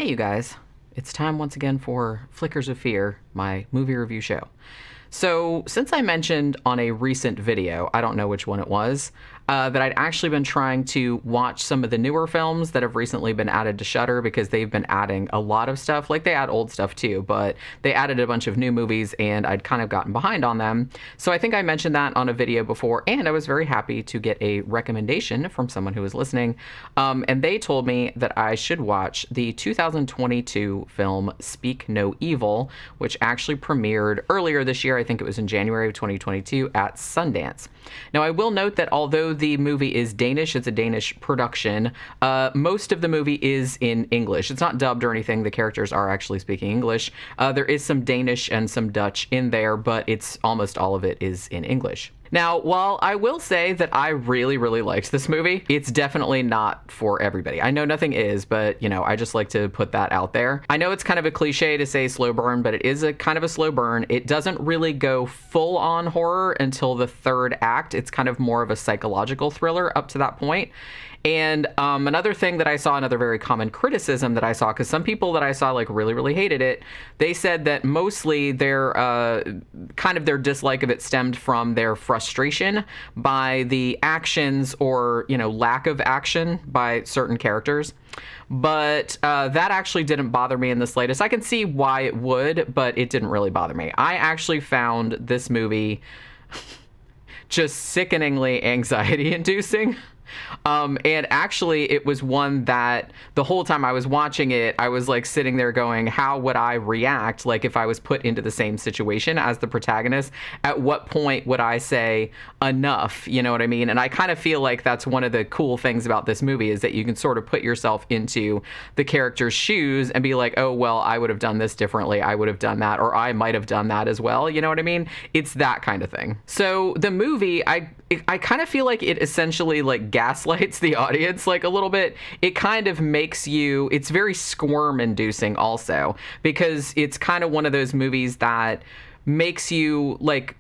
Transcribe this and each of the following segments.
Hey, you guys. It's time once again for Flickers of Fear, my movie review show. So, since I mentioned on a recent video, I don't know which one it was, that I'd actually been trying to watch some of the newer films that have recently been added to Shudder because they've been adding a lot of stuff. Like, they add old stuff too, but they added a bunch of new movies and I'd kind of gotten behind on them. So I think I mentioned that on a video before, and I was very happy to get a recommendation from someone who was listening. And they told me that I should watch the 2022 film Speak No Evil, which actually premiered earlier this year. I think it was in January of 2022 at Sundance. Now, I will note that although the movie is Danish, it's a Danish production, most of the movie is in English. It's not dubbed or anything. The characters are actually speaking English. There is some Danish and some Dutch in there, but it's almost all of it is in English. Now, while I will say that I really, really liked this movie, it's definitely not for everybody. I know nothing is, but, you know, I just like to put that out there. I know it's kind of a cliche to say slow burn, but it is a kind of a slow burn. It doesn't really go full on horror until the third act. It's kind of more of a psychological thriller up to that point. And another thing that I saw, another very common criticism that I saw, because some people that I saw like really, really hated it, they said that mostly their kind of their dislike of it stemmed from their frustration by the actions or, you know, lack of action by certain characters. But that actually didn't bother me in the slightest. I can see why it would, but it didn't really bother me. I actually found this movie just sickeningly anxiety-inducing. And actually, it was one that the whole time I was watching it, I was like sitting there going, how would I react? Like if I was put into the same situation as the protagonist, at what point would I say enough? You know what I mean? And I kind of feel like that's one of the cool things about this movie is that you can sort of put yourself into the character's shoes and be like, oh, well, I would have done this differently. I would have done that, or I might have done that as well. You know what I mean? It's that kind of thing. So the movie, I kind of feel like it essentially like gaslights the audience like a little bit. It kind of makes you, it's very squirm inducing also, because it's kind of one of those movies that makes you like,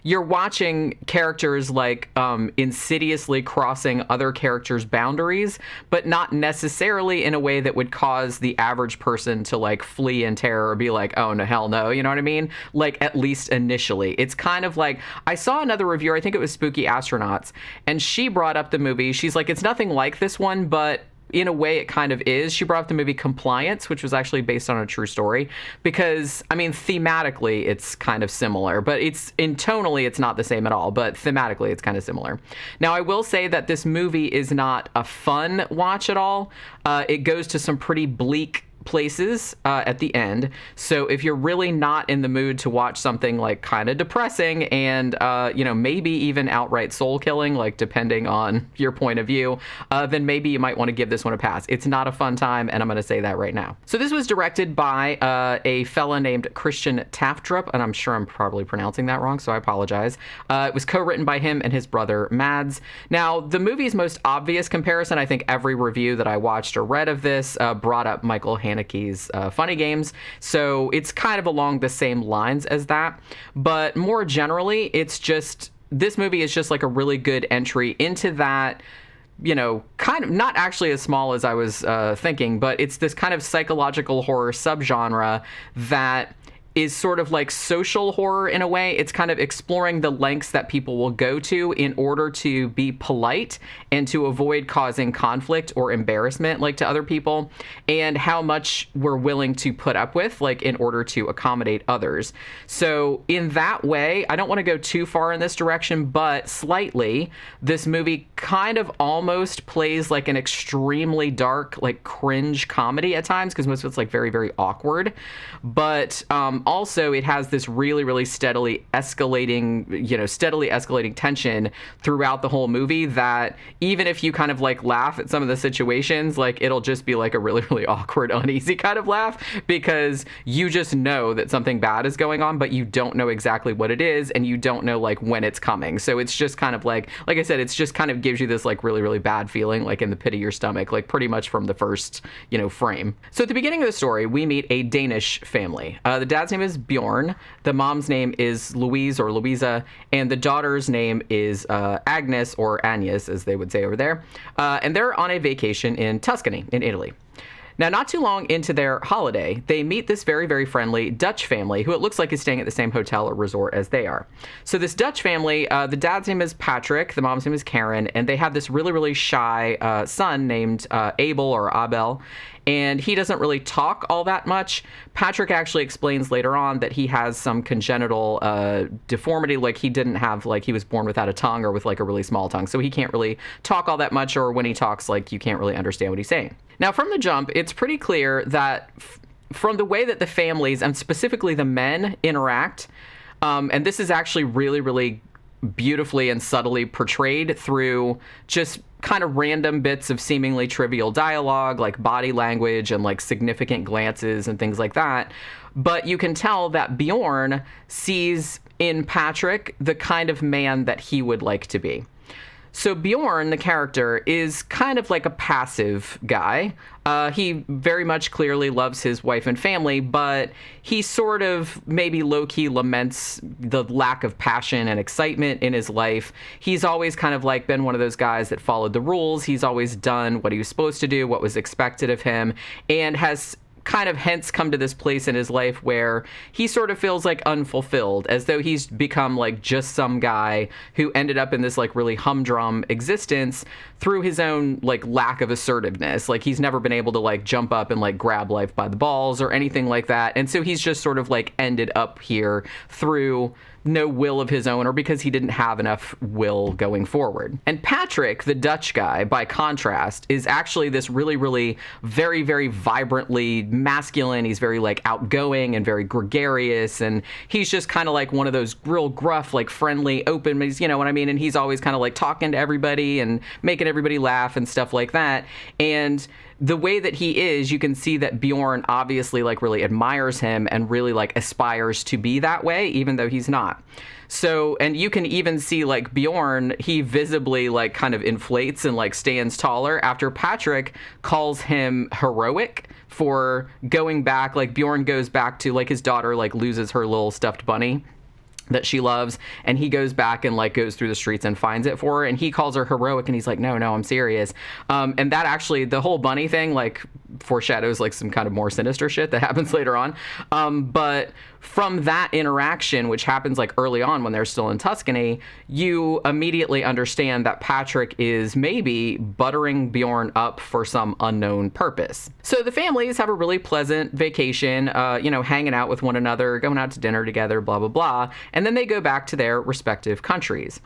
you're watching characters like insidiously crossing other characters' boundaries, but not necessarily in a way that would cause the average person to like flee in terror or be like, oh no, hell no, you know what I mean? Like at least initially. It's kind of like, I saw another reviewer, I think it was Spooky Astronauts, and she brought up the movie. She's like, it's nothing like this one, but in a way it kind of is. She brought up the movie Compliance, which was actually based on a true story, because I mean thematically it's kind of similar, but tonally it's not the same at all, but thematically it's kind of similar. Now I will say that this movie is not a fun watch at all. It goes to some pretty bleak places at the end. So if you're really not in the mood to watch something like kind of depressing and, you know, maybe even outright soul killing, like depending on your point of view, then maybe you might want to give this one a pass. It's not a fun time, and I'm going to say that right now. So this was directed by a fella named Christian Taftrup, and I'm sure I'm probably pronouncing that wrong, so I apologize. It was co-written by him and his brother Mads. Now, the movie's most obvious comparison, I think every review that I watched or read of this brought up Michael Haneke's Funny Games, so it's kind of along the same lines as that. But more generally, it's just, this movie is just like a really good entry into that, you know, kind of not actually as small as I was thinking, but it's this kind of psychological horror subgenre that is sort of like social horror in a way. It's kind of exploring the lengths that people will go to in order to be polite and to avoid causing conflict or embarrassment like to other people, and how much we're willing to put up with like in order to accommodate others. So in that way, I don't want to go too far in this direction, but slightly, this movie kind of almost plays like an extremely dark, like cringe comedy at times, because most of it's like very, very awkward. But also it has this really, really steadily escalating tension throughout the whole movie that even if you kind of like laugh at some of the situations, like it'll just be like a really, really awkward, uneasy kind of laugh, because you just know that something bad is going on, but you don't know exactly what it is, and you don't know like when it's coming. So it's just kind of like I said, it's just kind of gives you this like really, really bad feeling like in the pit of your stomach, like pretty much from the first, you know, frame. So at the beginning of the story, we meet a Danish family. The dad's name is Bjorn, the mom's name is Louise or Louisa, and the daughter's name is Agnes or Agnes, as they would say over there. And they're on a vacation in Tuscany, in Italy. Now, not too long into their holiday, they meet this very, very friendly Dutch family who it looks like is staying at the same hotel or resort as they are. So this Dutch family, the dad's name is Patrick, the mom's name is Karen, and they have this really, really shy son named Abel or Abel, and he doesn't really talk all that much. Patrick actually explains later on that he has some congenital deformity, like he didn't have, like he was born without a tongue or with like a really small tongue, so he can't really talk all that much, or when he talks, like you can't really understand what he's saying. Now, from the jump, it's pretty clear that from the way that the families, and specifically the men, interact, and this is actually really, really beautifully and subtly portrayed through just kind of random bits of seemingly trivial dialogue, like body language and like significant glances and things like that. But you can tell that Bjorn sees in Patrick the kind of man that he would like to be. So Bjorn, the character, is kind of like a passive guy. He very much clearly loves his wife and family, but he sort of maybe low-key laments the lack of passion and excitement in his life. He's always kind of like been one of those guys that followed the rules. He's always done what he was supposed to do, what was expected of him, and has kind of hence come to this place in his life where he sort of feels like unfulfilled, as though he's become like just some guy who ended up in this like really humdrum existence through his own like lack of assertiveness. Like he's never been able to like jump up and like grab life by the balls or anything like that. And so he's just sort of like ended up here through no will of his own, or because he didn't have enough will going forward. And Patrick, the Dutch guy, by contrast, is actually this really, really very, very vibrantly masculine. He's very like outgoing and very gregarious, and he's just kind of like one of those real gruff, like friendly, open, you know what I mean? And he's always kind of like talking to everybody and making everybody laugh and stuff like that. And the way that he is, you can see that Bjorn obviously like really admires him and really like aspires to be that way, even though he's not. So, and you can even see like Bjorn, he visibly like kind of inflates and like stands taller after Patrick calls him heroic for going back. Like Bjorn goes back to like his daughter like loses her little stuffed bunny that she loves, and he goes back and like goes through the streets and finds it for her, and he calls her heroic, and he's like, no, I'm serious. And that actually, the whole bunny thing like foreshadows like some kind of more sinister shit that happens later on. But from that interaction, which happens like early on when they're still in Tuscany, you immediately understand that Patrick is maybe buttering Bjorn up for some unknown purpose. So the families have a really pleasant vacation, hanging out with one another, going out to dinner together, blah, blah, blah. And then they go back to their respective countries.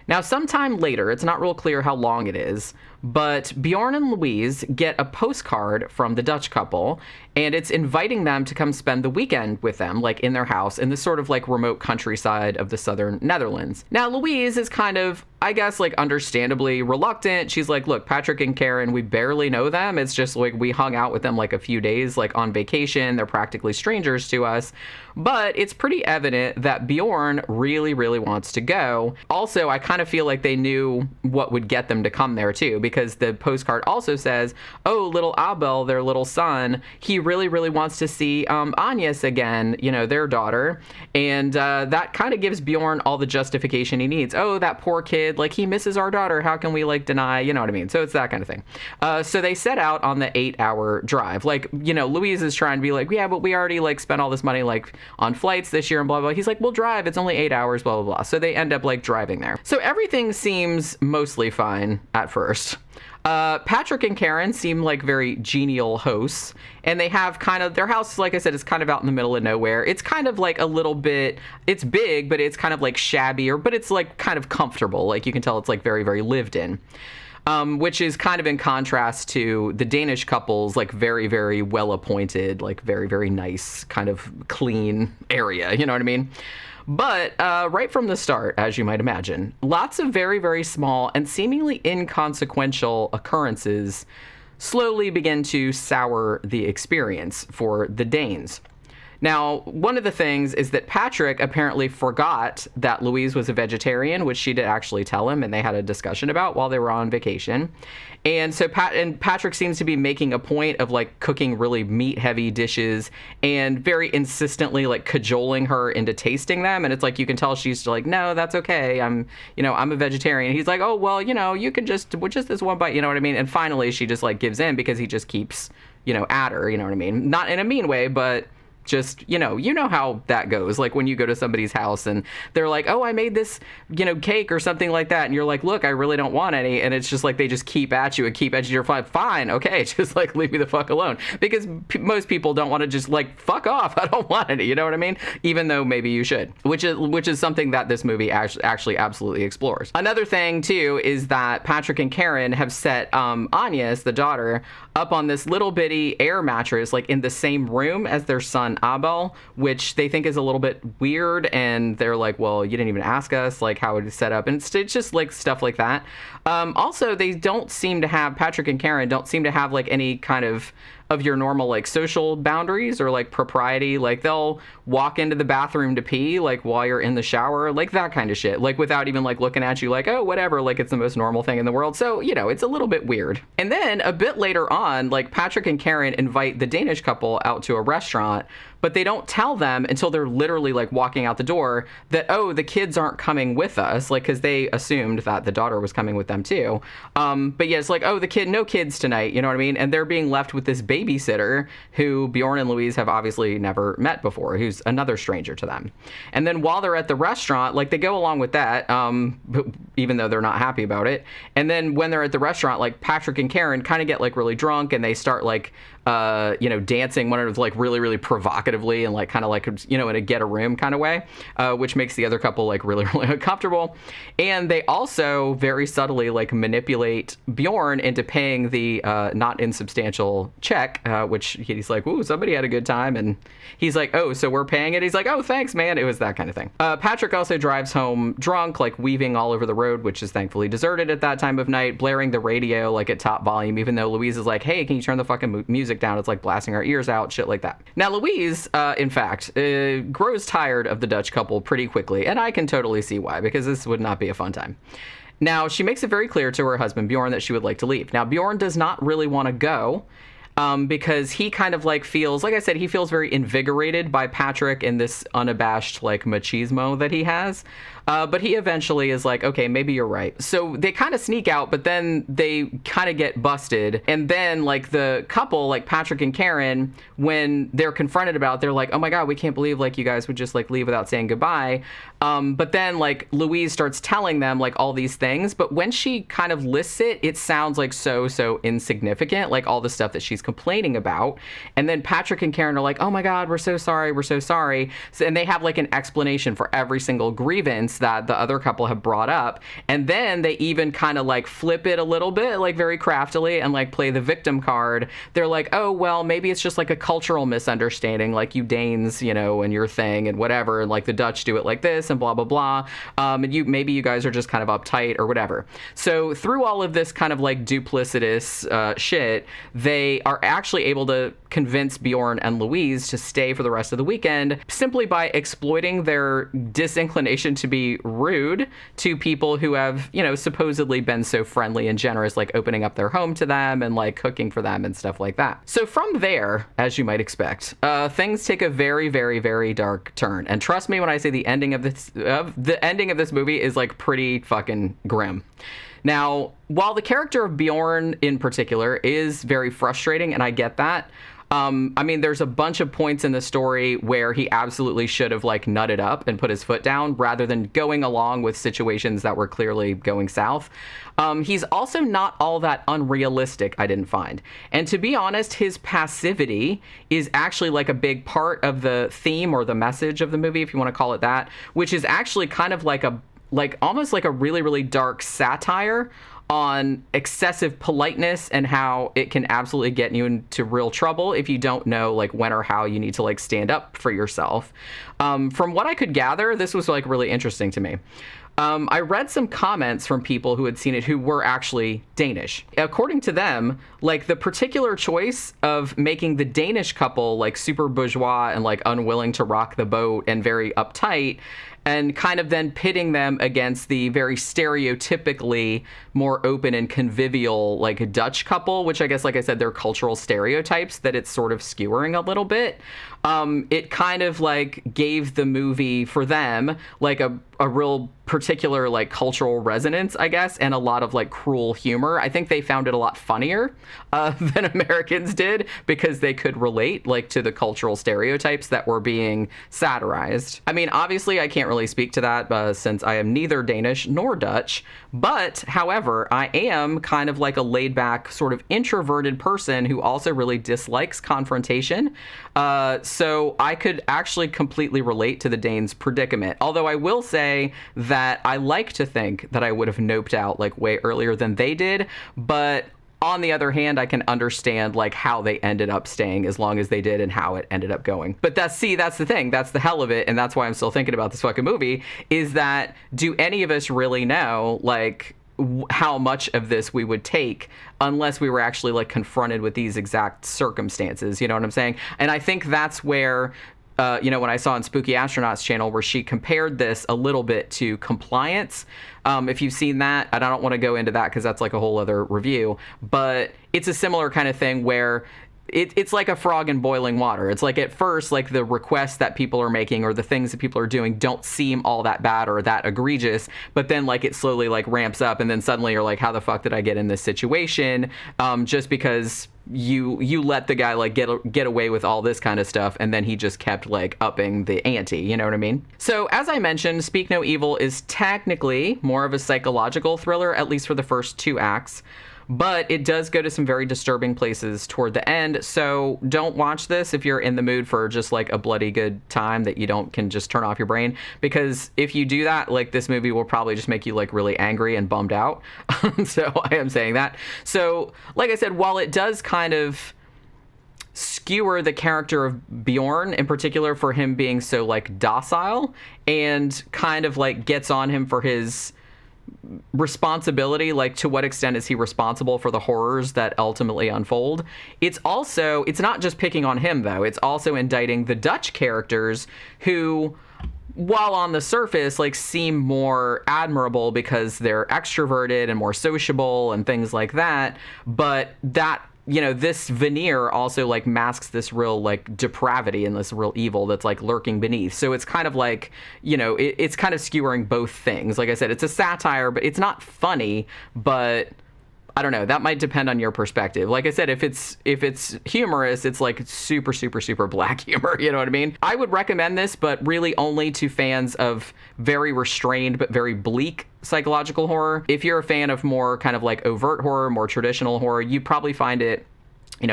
Now, sometime later, it's not real clear how long it is, but Bjorn and Louise get a postcard from the Dutch couple, and it's inviting them to come spend the weekend with them, like in their house in this sort of like remote countryside of the southern Netherlands. Now, Louise is kind of, I guess, like understandably reluctant. She's like, look, Patrick and Karen, we barely know them. It's just like we hung out with them like a few days, like on vacation. They're practically strangers to us. But it's pretty evident that Bjorn really, really wants to go. Also, I kind of feel like they knew what would get them to come there too, because the postcard also says, oh, little Abel, their little son, he really, really wants to see Agnes again, their daughter. And that kind of gives Bjorn all the justification he needs. Oh, that poor kid, like he misses our daughter. How can we like deny, you know what I mean? So it's that kind of thing. So they set out on the 8-hour drive. Like, Louise is trying to be like, yeah, but we already like spent all this money like on flights this year and blah, blah. He's like, we'll drive. It's only 8 hours, blah, blah, blah. So they end up like driving there. So everything seems mostly fine at first. Patrick and Karen seem like very genial hosts, and they have kind of, their house, like I said, is kind of out in the middle of nowhere. It's kind of like a little bit, it's big, but it's kind of like shabbier, but it's like kind of comfortable. Like you can tell it's like very, very lived in. Which is kind of in contrast to the Danish couple's like very, very well appointed, like very, very nice kind of clean area. You know what I mean? But right from the start, as you might imagine, lots of very, very small and seemingly inconsequential occurrences slowly begin to sour the experience for the Danes. Now, one of the things is that Patrick apparently forgot that Louise was a vegetarian, which she did actually tell him, and they had a discussion about while they were on vacation. And so Patrick seems to be making a point of like cooking really meat-heavy dishes and very insistently like cajoling her into tasting them. And it's like you can tell she's like, no, that's okay. I'm a vegetarian. He's like, oh well, you can just this one bite. You know what I mean? And finally, she just like gives in because he just keeps at her, you know what I mean? Not in a mean way, but just, you know how that goes. Like when you go to somebody's house and they're like, oh, I made this, cake or something like that. And you're like, look, I really don't want any. And it's just like, they just keep at you and keep at you. You're fine. Okay. Just like, leave me the fuck alone. Because most people don't want to just like, fuck off. I don't want any. You know what I mean? Even though maybe you should, which is something that this movie actually absolutely explores. Another thing too, is that Patrick and Karen have set Agnes, the daughter, up on this little bitty air mattress, like in the same room as their son Abel, which they think is a little bit weird. And they're like, well, you didn't even ask us like how it is set up. And it's just like stuff like that. Also, they don't seem to have, Patrick and Karen don't seem to have like any kind of your normal like social boundaries or like propriety. Like they'll walk into the bathroom to pee like while you're in the shower, like that kind of shit, like without even like looking at you like, oh, whatever, like it's the most normal thing in the world. So, it's a little bit weird. And then a bit later on, like Patrick and Karen invite the Danish couple out to a restaurant, but they don't tell them until they're literally like walking out the door that, oh, the kids aren't coming with us, like because they assumed that the daughter was coming with them too. But yeah, it's like, oh, no kids tonight, you know what I mean? And they're being left with this babysitter who Bjorn and Louise have obviously never met before, who's another stranger to them. And then while they're at the restaurant, like they go along with that, even though they're not happy about it. And then when they're at the restaurant, like Patrick and Karen kind of get like really drunk and they start like, dancing one of like really, really provocatively and like kind of like, in a get a room kind of way, which makes the other couple like really, really uncomfortable. And they also very subtly like manipulate Bjorn into paying the not insubstantial check, which he's like, ooh, somebody had a good time. And he's like, oh, so we're paying it. He's like, oh, thanks, man. It was that kind of thing. Patrick also drives home drunk, like weaving all over the road, which is thankfully deserted at that time of night, blaring the radio like at top volume, even though Louise is like, hey, can you turn the fucking music down? It's like blasting our ears out, shit like that. Now, Louise, in fact, grows tired of the Dutch couple pretty quickly, and I can totally see why, because this would not be a fun time. Now, she makes it very clear to her husband, Bjorn, that she would like to leave. Now, Bjorn does not really want to go, because he kind of like feels, like I said, he feels very invigorated by Patrick and this unabashed like machismo that he has. But he eventually is like, okay, maybe you're right. So they kind of sneak out, but then they kind of get busted. And then like the couple, like Patrick and Karen, when they're confronted about it, they're like, oh my God, we can't believe like you guys would just like leave without saying goodbye. But then like Louise starts telling them like all these things. But when she kind of lists it, it sounds like so insignificant, like all the stuff that she's complaining about. And then Patrick and Karen are like, oh my God, we're so sorry. We're so sorry. So, and they have like an explanation for every single grievance that the other couple have brought up. And then they even kind of like flip it a little bit, like very craftily, and like play the victim card. They're like, oh, well, maybe it's just like a cultural misunderstanding, like you Danes, and your thing and whatever. And like the Dutch do it like this and blah, blah, blah. And maybe you guys are just kind of uptight or whatever. So through all of this kind of like duplicitous shit, they are actually able to convince Bjorn and Louise to stay for the rest of the weekend simply by exploiting their disinclination to be rude to people who have, supposedly been so friendly and generous, like opening up their home to them and like cooking for them and stuff like that. So from there, as you might expect, things take a very, very, very dark turn. And trust me when I say the ending of this movie is like pretty fucking grim. Now, while the character of Bjorn in particular is very frustrating, and I get that, there's a bunch of points in the story where he absolutely should have like nutted up and put his foot down rather than going along with situations that were clearly going south. He's also not all that unrealistic, I didn't find. And to be honest, his passivity is actually like a big part of the theme or the message of the movie, if you want to call it that, which is actually kind of like almost like a really, really dark satire on excessive politeness and how it can absolutely get you into real trouble if you don't know like when or how you need to like stand up for yourself. From what I could gather, this was like really interesting to me. I read some comments from people who had seen it who were actually Danish. According to them, like the particular choice of making the Danish couple like super bourgeois and like unwilling to rock the boat and very uptight, and kind of then pitting them against the very stereotypically more open and convivial like Dutch couple, which I guess, like I said, they're cultural stereotypes that it's sort of skewering a little bit. it kind of like gave the movie for them like a real particular like cultural resonance, I guess, and a lot of like cruel humor. I think they found it a lot funnier than Americans did, because they could relate like to the cultural stereotypes that were being satirized. I mean, obviously I can't really speak to that since I am neither Danish nor Dutch, but however, I am kind of like a laid back sort of introverted person who also really dislikes confrontation. So I could actually completely relate to the Danes' predicament. Although I will say that I like to think that I would have noped out like way earlier than they did, but on the other hand, I can understand like how they ended up staying as long as they did and how it ended up going. But that's the thing. That's the hell of it. And that's why I'm still thinking about this fucking movie, is that do any of us really know like how much of this we would take unless we were actually like confronted with these exact circumstances, you know what I'm saying? And I think that's where when I saw on Spooky Astronaut's channel where she compared this a little bit to Compliance. If you've seen that, and I don't want to go into that because that's like a whole other review, but it's a similar kind of thing where it's like a frog in boiling water. It's like at first, like the requests that people are making or the things that people are doing don't seem all that bad or that egregious, but then like it slowly like ramps up, and then suddenly you're like, how the fuck did I get in this situation? Just because you let the guy like get away with all this kind of stuff, and then he just kept like upping the ante, you know what I mean? So as I mentioned, Speak No Evil is technically more of a psychological thriller, at least for the first 2 acts. But it does go to some very disturbing places toward the end, so don't watch this if you're in the mood for just like a bloody good time that you can just turn off your brain, because if you do that, like this movie will probably just make you like really angry and bummed out. So I am saying that. So like I said, while it does kind of skewer the character of Bjorn in particular for him being so like docile and kind of like gets on him for his responsibility, like to what extent is he responsible for the horrors that ultimately unfold, it's not just picking on him though, it's also indicting the Dutch characters who, while on the surface like seem more admirable because they're extroverted and more sociable and things like that, but that this veneer also like masks this real like depravity and this real evil that's like lurking beneath. So it's kind of like, it's kind of skewering both things. Like I said, it's a satire, but it's not funny, but I don't know, that might depend on your perspective. Like I said, if it's humorous, it's like super, super, super black humor, you know what I mean? I would recommend this, but really only to fans of very restrained but very bleak psychological horror. If you're a fan of more kind of like overt horror, more traditional horror, you probably find it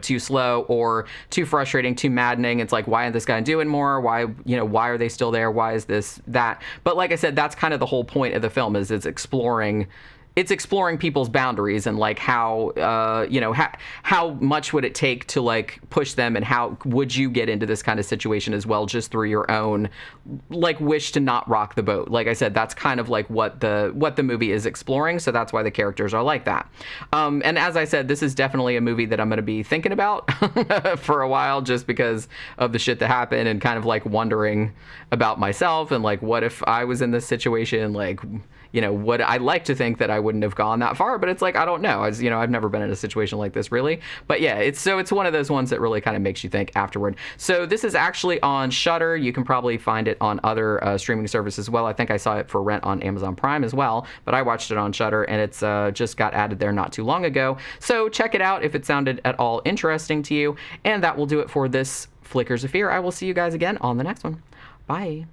too slow or too frustrating, too maddening. It's like, why isn't this guy doing more? Why are they still there? Why is this, that? But like I said, that's kind of the whole point of the film, is it's exploring people's boundaries and like how how much would it take to like push them, and how would you get into this kind of situation as well, just through your own like wish to not rock the boat. Like I said, that's kind of like what the movie is exploring, so that's why the characters are like that. And as I said, this is definitely a movie that I'm going to be thinking about for a while, just because of the shit that happened and kind of like wondering about myself and like, what if I was in this situation? Like, would I like to think that I wouldn't have gone that far, but it's like, I don't know. I've never been in a situation like this really. But yeah, it's one of those ones that really kind of makes you think afterward. So this is actually on Shudder. You can probably find it on other streaming services as well. I think I saw it for rent on Amazon Prime as well, but I watched it on Shudder, and it's just got added there not too long ago. So check it out if it sounded at all interesting to you. And that will do it for this Flickers of Fear. I will see you guys again on the next one. Bye.